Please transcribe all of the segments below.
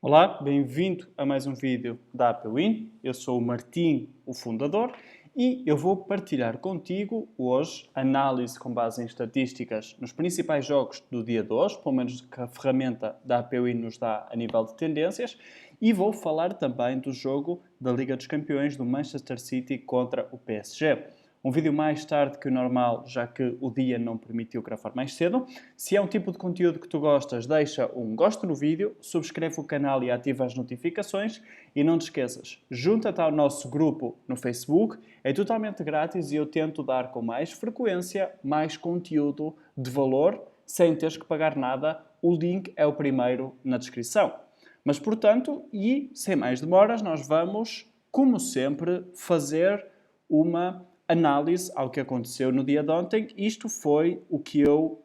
Olá, bem-vindo a mais um vídeo da APWin. Eu sou o Martim, o fundador, e eu vou partilhar contigo hoje análise com base em estatísticas nos principais jogos do dia de hoje, pelo menos que a ferramenta da APWin nos dá a nível de tendências, e vou falar também do jogo da Liga dos Campeões do Manchester City contra o PSG. Um vídeo mais tarde que o normal, já que o dia não permitiu gravar mais cedo. Se é um tipo de conteúdo que tu gostas, deixa um gosto no vídeo, subscreve o canal e ativa as notificações. E não te esqueças, junta-te ao nosso grupo no Facebook, é totalmente grátis e eu tento dar com mais frequência mais conteúdo de valor, sem teres que pagar nada. O link é o primeiro na descrição. Mas, portanto, e sem mais demoras, nós vamos, como sempre, fazer uma análise ao que aconteceu no dia de ontem. Isto foi o que eu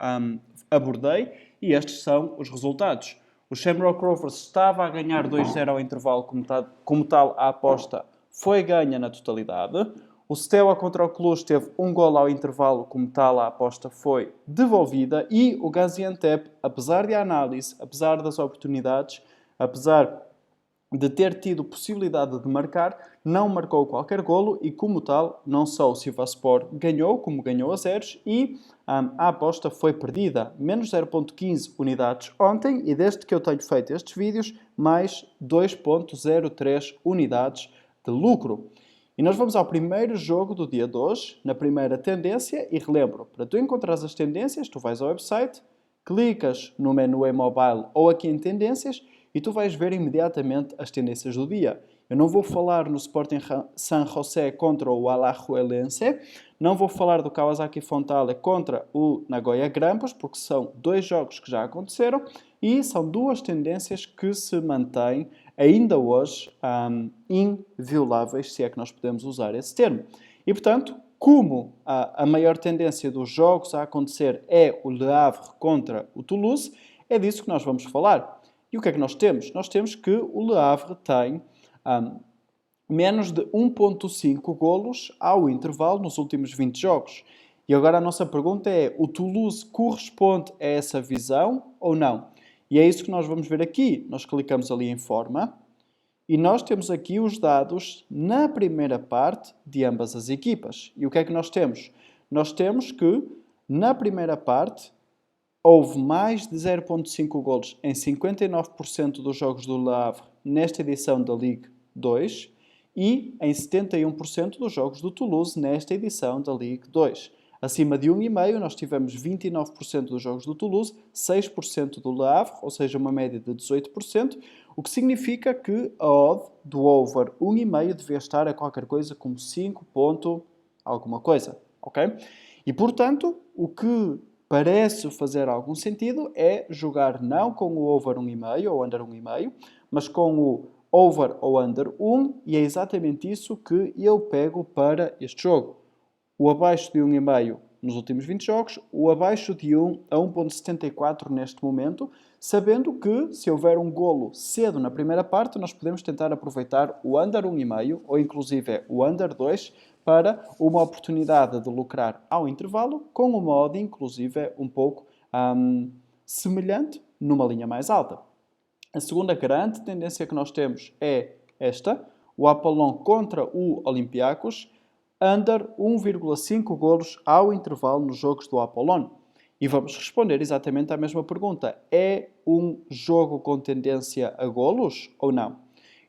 abordei e estes são os resultados. O Shamrock Rovers estava a ganhar 2-0 ao intervalo, como tal a aposta foi ganha na totalidade. O Steaua contra o Cluj teve um golo ao intervalo, como tal a aposta foi devolvida. E o Gaziantep, apesar da análise, apesar das oportunidades, apesar de ter tido possibilidade de marcar, não marcou qualquer golo e, como tal, não só o Sivasspor ganhou, como ganhou a zeros e a aposta foi perdida. Menos 0.15 unidades ontem e desde que eu tenho feito estes vídeos, mais 2.03 unidades de lucro. E nós vamos ao primeiro jogo do dia de hoje, na primeira tendência, e relembro, para tu encontrares as tendências, tu vais ao website, clicas no menu em mobile ou aqui em tendências e tu vais ver imediatamente as tendências do dia. Eu não vou falar no Sporting San José contra o Alajuelense, não vou falar do Kawasaki Frontale contra o Nagoya Grampus, porque são dois jogos que já aconteceram e são duas tendências que se mantêm ainda hoje invioláveis, se é que nós podemos usar esse termo. E, portanto, como a maior tendência dos jogos a acontecer é o Le Havre contra o Toulouse, é disso que nós vamos falar. E o que é que nós temos? Nós temos que o Le Havre tem menos de 1.5 golos ao intervalo nos últimos 20 jogos. E agora a nossa pergunta é, o Toulouse corresponde a essa visão ou não? E é isso que nós vamos ver aqui. Nós clicamos ali em forma e nós temos aqui os dados na primeira parte de ambas as equipas. E o que é que nós temos? Nós temos que, na primeira parte, houve mais de 0.5 golos em 59% dos jogos do Le Havre nesta edição da Ligue 2 e em 71% dos jogos do Toulouse nesta edição da Ligue 2. Acima de 1,5 nós tivemos 29% dos jogos do Toulouse, 6% do Le Havre, ou seja, uma média de 18%, o que significa que a odd do over 1,5 devia estar a qualquer coisa como 5 ponto alguma coisa, ok? E, portanto, o que parece fazer algum sentido é jogar não com o over 1,5 ou under 1,5, mas com o over ou under 1 e é exatamente isso que eu pego para este jogo. O abaixo de 1,5 nos últimos 20 jogos, o abaixo de 1 a 1.74 neste momento, sabendo que se houver um golo cedo na primeira parte, nós podemos tentar aproveitar o under 1,5 ou inclusive o under 2 para uma oportunidade de lucrar ao intervalo com uma odd inclusive um pouco semelhante numa linha mais alta. A segunda grande tendência que nós temos é esta, o Apollon contra o Olympiacos, under 1,5 golos ao intervalo nos jogos do Apollon. E vamos responder exatamente à mesma pergunta. É um jogo com tendência a golos ou não?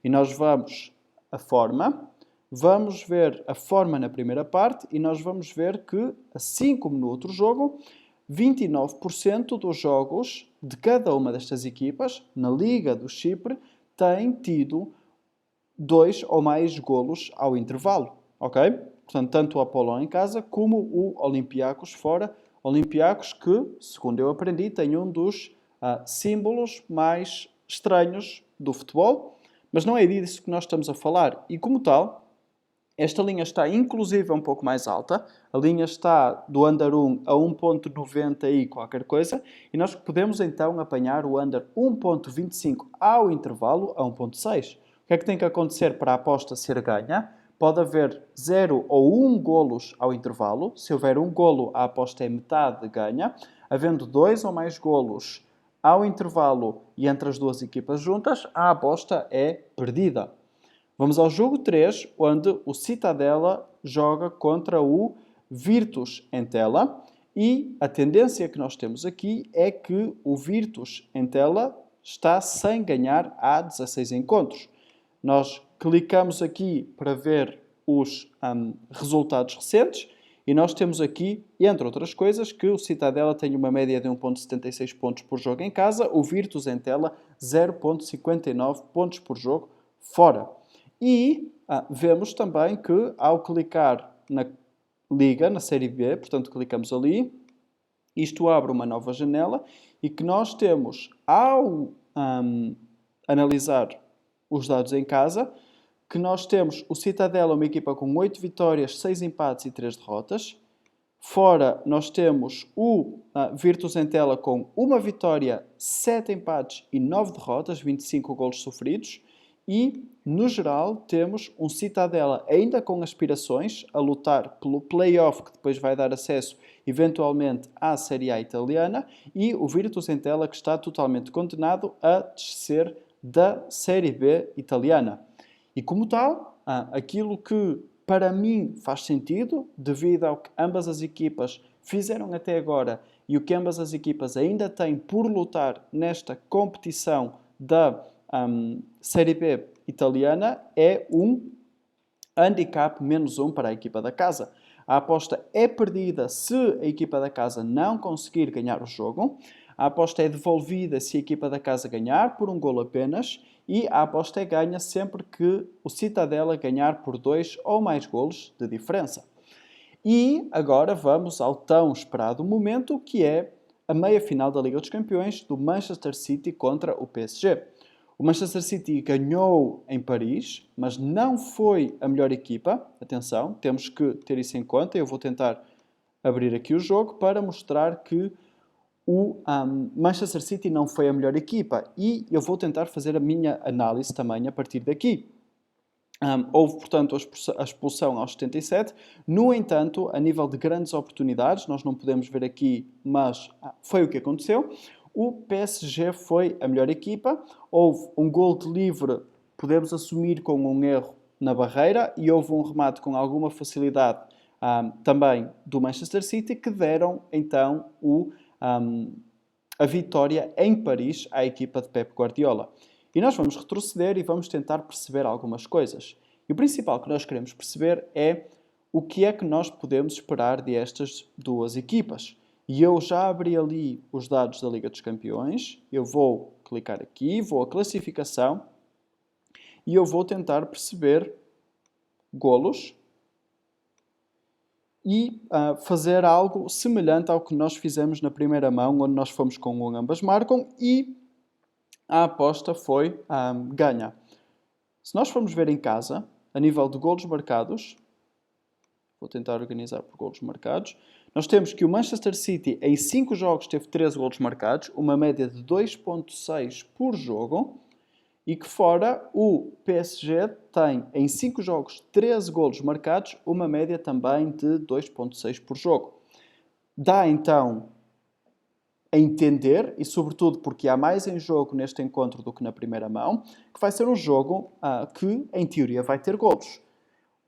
E nós vamos a forma, vamos ver a forma na primeira parte e nós vamos ver que, assim como no outro jogo, 29% dos jogos de cada uma destas equipas na Liga do Chipre têm tido 2 ou mais golos ao intervalo, ok? Portanto, tanto o Apollon em casa como o Olympiacos fora. Olympiacos que, segundo eu aprendi, tem um dos símbolos mais estranhos do futebol, mas não é disso que nós estamos a falar. E como tal, esta linha está inclusive um pouco mais alta. A linha está do under 1 a 1.90 e qualquer coisa. E nós podemos então apanhar o under 1.25 ao intervalo a 1.6. O que é que tem que acontecer para a aposta ser ganha? Pode haver 0 ou 1 golos ao intervalo. Se houver um golo, a aposta é metade de ganha. Havendo 2 ou mais golos ao intervalo e entre as duas equipas juntas, a aposta é perdida. Vamos ao jogo 3, onde o Citadella joga contra o Virtus Entella. E a tendência que nós temos aqui é que o Virtus Entella está sem ganhar há 16 encontros. Nós clicamos aqui para ver os resultados recentes e nós temos aqui, entre outras coisas, que o Citadella tem uma média de 1,76 pontos por jogo em casa, o Virtus Entella 0,59 pontos por jogo fora. E vemos também que ao clicar na Liga, na Série B, portanto clicamos ali, isto abre uma nova janela e que nós temos, ao analisar os dados em casa, que nós temos o Citadella, uma equipa com 8 vitórias, 6 empates e 3 derrotas. Fora, nós temos o Virtus Entella com 1 vitória, 7 empates e 9 derrotas, 25 golos sofridos. E, no geral, temos um Citadella ainda com aspirações a lutar pelo play-off, que depois vai dar acesso, eventualmente, à Série A italiana, e o Virtus Entella, que está totalmente condenado a descer da Série B italiana. E, como tal, aquilo que, para mim, faz sentido, devido ao que ambas as equipas fizeram até agora e o que ambas as equipas ainda têm por lutar nesta competição da Série B italiana, é um handicap -1 para a equipa da casa. A aposta é perdida se a equipa da casa não conseguir ganhar o jogo. A aposta é devolvida se a equipa da casa ganhar por 1 golo apenas. E a aposta é ganha sempre que o Citadella ganhar por 2 ou mais golos de diferença. E agora vamos ao tão esperado momento, que é a meia-final da Liga dos Campeões do Manchester City contra o PSG. O Manchester City ganhou em Paris, mas não foi a melhor equipa. Atenção, temos que ter isso em conta. Eu vou tentar abrir aqui o jogo para mostrar que o Manchester City não foi a melhor equipa. E eu vou tentar fazer a minha análise também a partir daqui. Houve, portanto, a expulsão aos 77. No entanto, a nível de grandes oportunidades, nós não podemos ver aqui, mas foi o que aconteceu. O PSG foi a melhor equipa. Houve um gol de livre, podemos assumir com um erro na barreira, e houve um remate com alguma facilidade também do Manchester City, que deram então a vitória em Paris à equipa de Pep Guardiola. E nós vamos retroceder e vamos tentar perceber algumas coisas. E o principal que nós queremos perceber é o que é que nós podemos esperar destas duas equipas. E eu já abri ali os dados da Liga dos Campeões. Eu vou clicar aqui, vou à classificação e eu vou tentar perceber golos e fazer algo semelhante ao que nós fizemos na primeira mão, onde nós fomos com um ambas marcam e a aposta foi ganha. Se nós formos ver em casa, a nível de golos marcados, vou tentar organizar por golos marcados, nós temos que o Manchester City em 5 jogos teve 13 golos marcados, uma média de 2,6 por jogo, e que fora o PSG tem em 5 jogos 13 golos marcados, uma média também de 2,6 por jogo. Dá então a entender, e sobretudo porque há mais em jogo neste encontro do que na primeira mão, que vai ser um jogo que, em teoria, vai ter golos.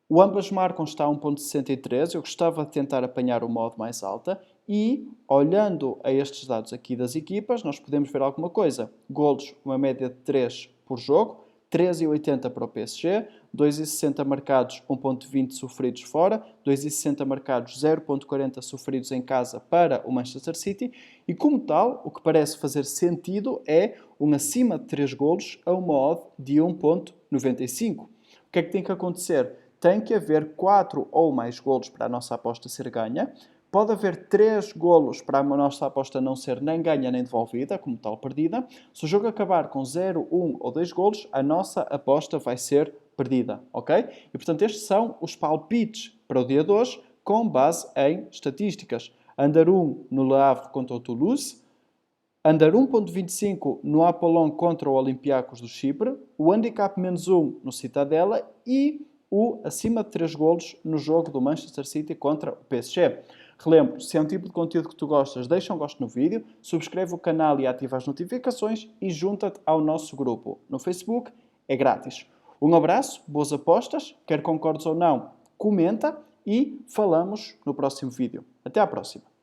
O ambas marcam está a 1,63, eu gostava de tentar apanhar o modo mais alta e, olhando a estes dados aqui das equipas, nós podemos ver alguma coisa. Golos, uma média de 3 por jogo, 3,80 para o PSG, 2,60 marcados, 1,20 sofridos fora, 2,60 marcados, 0,40 sofridos em casa para o Manchester City e, como tal, o que parece fazer sentido é um acima de 3 golos a uma odd de 1,95. O que é que tem que acontecer? Tem que haver 4 ou mais golos para a nossa aposta ser ganha. Pode haver 3 golos para a nossa aposta não ser nem ganha nem devolvida, como tal perdida. Se o jogo acabar com 0, 1 ou 2 golos, a nossa aposta vai ser perdida, ok? E, portanto, estes são os palpites para o dia de hoje, com base em estatísticas. Under 1 no Le Havre contra o Toulouse, under 1,25 no Apollon contra o Olympiacos do Chipre, o handicap -1 no Citadella e o acima de 3 golos no jogo do Manchester City contra o PSG. Relembro, se é um tipo de conteúdo que tu gostas, deixa um gosto no vídeo, subscreve o canal e ativa as notificações e junta-te ao nosso grupo no Facebook, é grátis. Um abraço, boas apostas, quer concordes ou não, comenta e falamos no próximo vídeo. Até à próxima!